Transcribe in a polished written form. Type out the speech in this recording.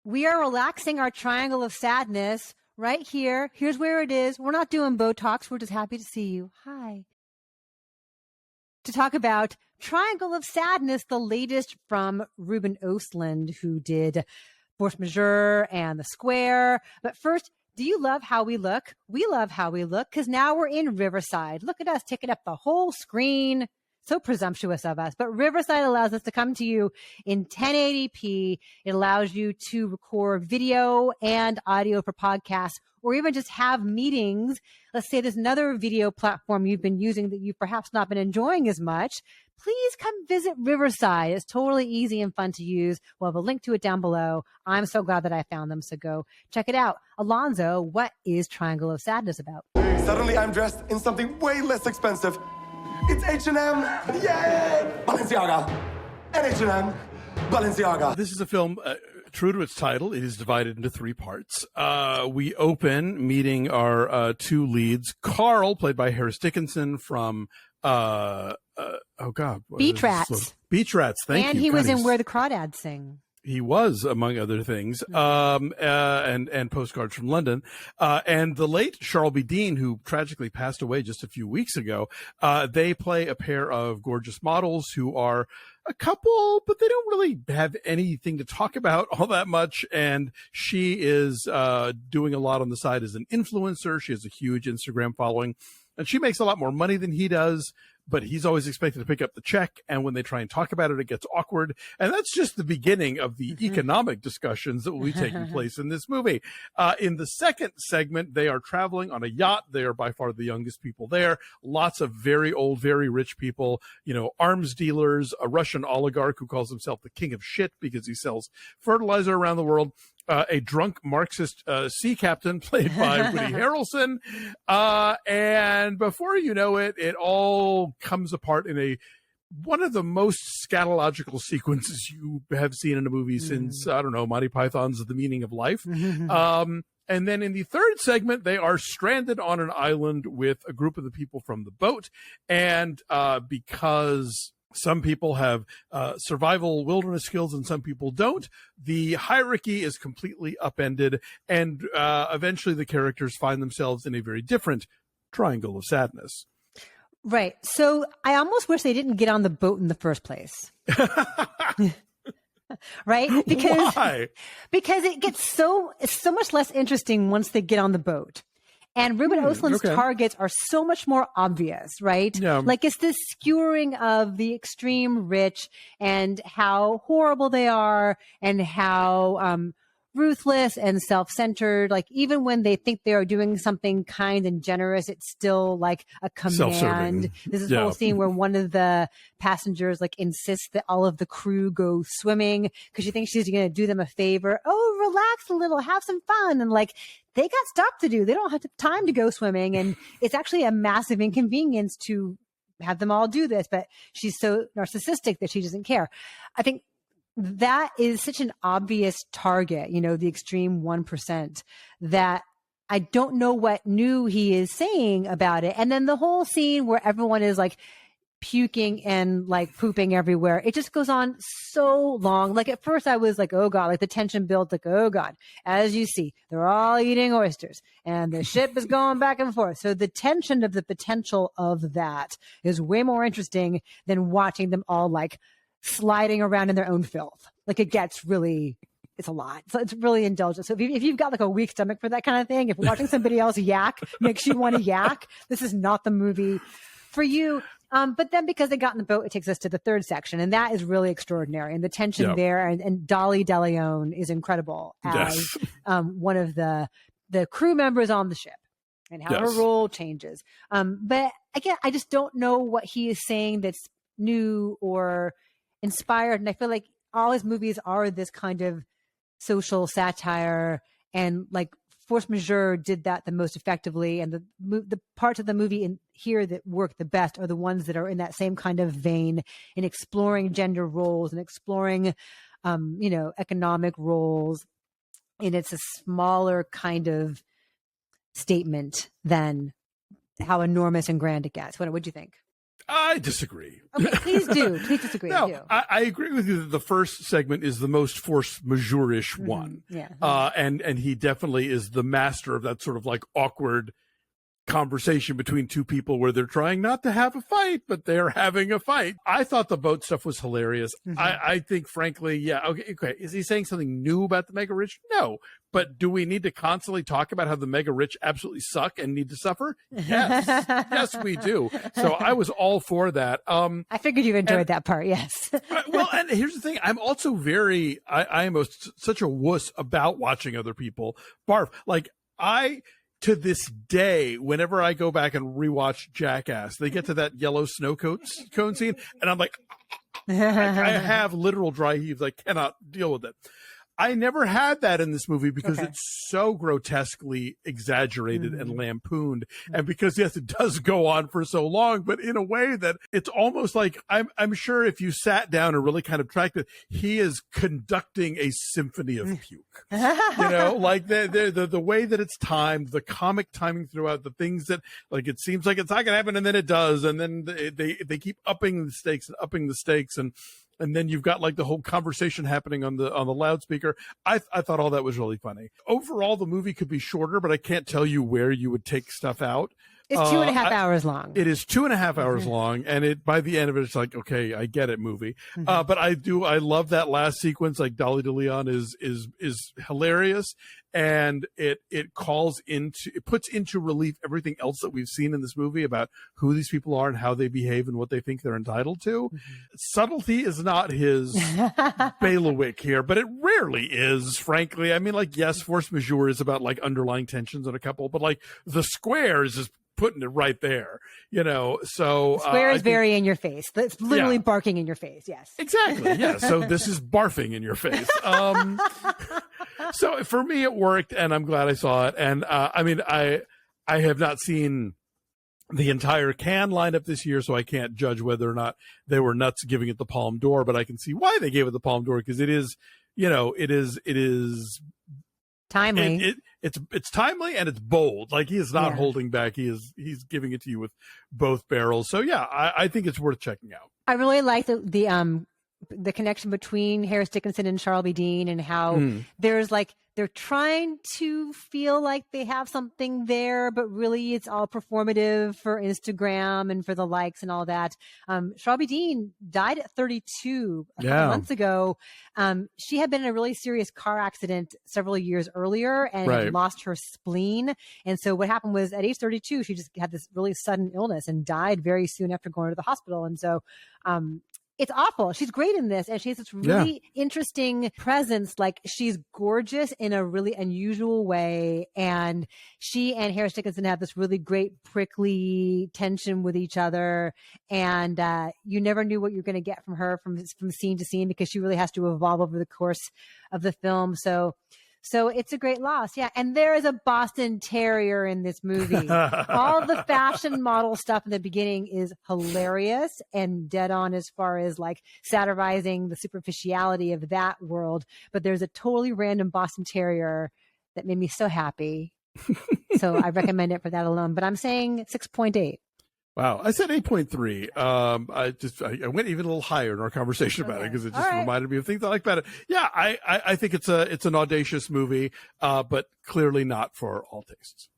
We are relaxing our triangle of sadness right here. Here's where it is. We're not doing Botox. We're just happy to see you. Hi. To talk about Triangle of Sadness, the latest from Ruben Östlund, who did Force Majeure and The Square. But first, do you love how we look? We love how we look because now we're in Riverside. Look at us taking up the whole screen. So presumptuous of us. But Riverside allows us to come to you in 1080p. It allows you to record video and audio for podcasts, or even just have meetings. Let's say there's another video platform you've been using that you've perhaps not been enjoying as much. Please come visit Riverside. It's totally easy and fun to use. We'll have a link to it down below. I'm so glad that I found them, so go check it out. Alonso, what is Triangle of Sadness about? Suddenly I'm dressed in something way less expensive. It's H&M. Yay! Balenciaga. And H&M. Balenciaga. This is a film, true to its title. It is divided into three parts. We open meeting our two leads. Carl, played by Harris Dickinson from, Beach Rats. Beach Rats, thank you. And he was in Where the Crawdads Sing. He was, among other things, and Postcards from London. And the late Charlbi Dean, who tragically passed away just a few weeks ago, they play a pair of gorgeous models who are a couple, but they don't really have anything to talk about all that much. And she is doing a lot on the side as an influencer. She has a huge Instagram following, and she makes a lot more money than he does. But he's always expected to pick up the check. And when they try and talk about it, it gets awkward. And that's just the beginning of the economic discussions that will be taking place in this movie. In the second segment, they are traveling on a yacht. They are by far the youngest people there. Lots of very old, very rich people, you know, arms dealers, a Russian oligarch who calls himself the king of shit because he sells fertilizer around the world. A drunk Marxist sea captain played by Woody Harrelson. And before you know it, it all comes apart in one of the most scatological sequences you have seen in a movie since, I don't know, Monty Python's The Meaning of Life. And then in the third segment, they are stranded on an island with a group of the people from the boat. And because some people have survival wilderness skills and some people don't, the hierarchy is completely upended, and eventually the characters find themselves in a very different triangle of sadness. Right. So I almost wish they didn't get on the boat in the first place. Right? Why? Because it's so much less interesting once they get on the boat. And Ruben Östlund's targets are so much more obvious, right? Yeah. Like it's this skewering of the extreme rich and how horrible they are and how ruthless and self-centered. Like even when they think they are doing something kind and generous, it's still like a command. There's this whole scene where one of the passengers like insists that all of the crew go swimming because she thinks she's going to do them a favor. Oh, relax a little, have some fun. And like, they got stuff to do. They don't have time to go swimming. And it's actually a massive inconvenience to have them all do this, but she's so narcissistic that she doesn't care. I think that is such an obvious target, you know, the extreme 1%, that I don't know what new he is saying about it. And then the whole scene where everyone is like puking and like pooping everywhere, it just goes on so long. Like at first I was like, oh God, like the tension builds, like, oh God, as you see, they're all eating oysters and the ship is going back and forth. So the tension of the potential of that is way more interesting than watching them all like sliding around in their own filth. Like it gets really, it's a lot. So it's really indulgent. So if you've got like a weak stomach for that kind of thing, if watching somebody else yak makes you want to yak, this is not the movie for you. But then because they got in the boat, it takes us to the third section, and that is really extraordinary. And the tension there, and Dolly De Leon is incredible as one of the crew members on the ship, and how her role changes. But again, I just don't know what he is saying that's new or inspired. And I feel like all his movies are this kind of social satire, and like Force Majeure did that the most effectively, and the parts of the movie in here that work the best are the ones that are in that same kind of vein, in exploring gender roles and exploring, you know, economic roles. And it's a smaller kind of statement than how enormous and grand it gets. What would you think? I disagree. Okay, please do. Please disagree. No, do. I agree with you that the first segment is the most force majeure-ish one. Yeah. And he definitely is the master of that sort of like awkward conversation between two people where they're trying not to have a fight, but they're having a fight. I thought the boat stuff was hilarious. I think, frankly, yeah, okay. Is he saying something new about the mega rich? No. But do we need to constantly talk about how the mega rich absolutely suck and need to suffer? Yes. Yes, we do. So I was all for that. I figured you enjoyed that part, yes. Well, and here's the thing. I'm also I am such a wuss about watching other people barf. Like, to this day, whenever I go back and rewatch Jackass, they get to that yellow snow cone scene, and I'm like, I have literal dry heaves. I cannot deal with it. I never had that in this movie because it's so grotesquely exaggerated and lampooned. And because, yes, it does go on for so long, but in a way that it's almost like I'm sure if you sat down and really kind of tracked it, he is conducting a symphony of puke. You know, like the way that it's timed, the comic timing throughout, the things that, like, it seems like it's not going to happen and then it does. And then they keep upping the stakes and then you've got like the whole conversation happening on the loudspeaker. I thought all that was really funny. Overall, the movie could be shorter, but I can't tell you where you would take stuff out. It's 2.5 hours long. It is 2.5 hours long, and by the end of it, it's like, okay, I get it, movie. But I love that last sequence. Like, Dolly De Leon is hilarious, and it puts into relief everything else that we've seen in this movie about who these people are and how they behave and what they think they're entitled to. Subtlety is not his bailiwick here, but it rarely is, frankly. I mean, like, yes, force majeure is about like underlying tensions in a couple, but like the square is just putting it right there, you know. So square is very in your face. It's literally barking in your face. Yes, exactly. Yeah. So this is barfing in your face. So for me, it worked, and I'm glad I saw it. And I mean, I have not seen the entire Cannes lineup this year, so I can't judge whether or not they were nuts giving it the Palme d'Or, but I can see why they gave it the Palme d'Or, because it is, you know, it is timely. It's timely and it's bold. Like, he is not holding back. He's giving it to you with both barrels. So yeah, I think it's worth checking out. I really like the connection between Harris Dickinson and Charlbi Dean, and how there's like, they're trying to feel like they have something there, but really it's all performative for Instagram and for the likes and all that. Charlbi Dean died at 32 a couple months ago. She had been in a really serious car accident several years earlier and had lost her spleen. And so what happened was, at age 32, she just had this really sudden illness and died very soon after going to the hospital. And so, it's awful. She's great in this, and she has this really interesting presence. Like, she's gorgeous in a really unusual way, and she and Harris Dickinson have this really great prickly tension with each other, and you never knew what you're going to get from her from scene to scene, because she really has to evolve over the course of the film. So it's a great loss. Yeah. And there is a Boston Terrier in this movie. All the fashion model stuff in the beginning is hilarious and dead on as far as like satirizing the superficiality of that world. But there's a totally random Boston Terrier that made me so happy. So I recommend it for that alone. But I'm saying 6.8. Wow. I said 8.3. I went even a little higher in our conversation about it, because it just reminded me of things I like about it. Yeah. I think it's an audacious movie, but clearly not for all tastes.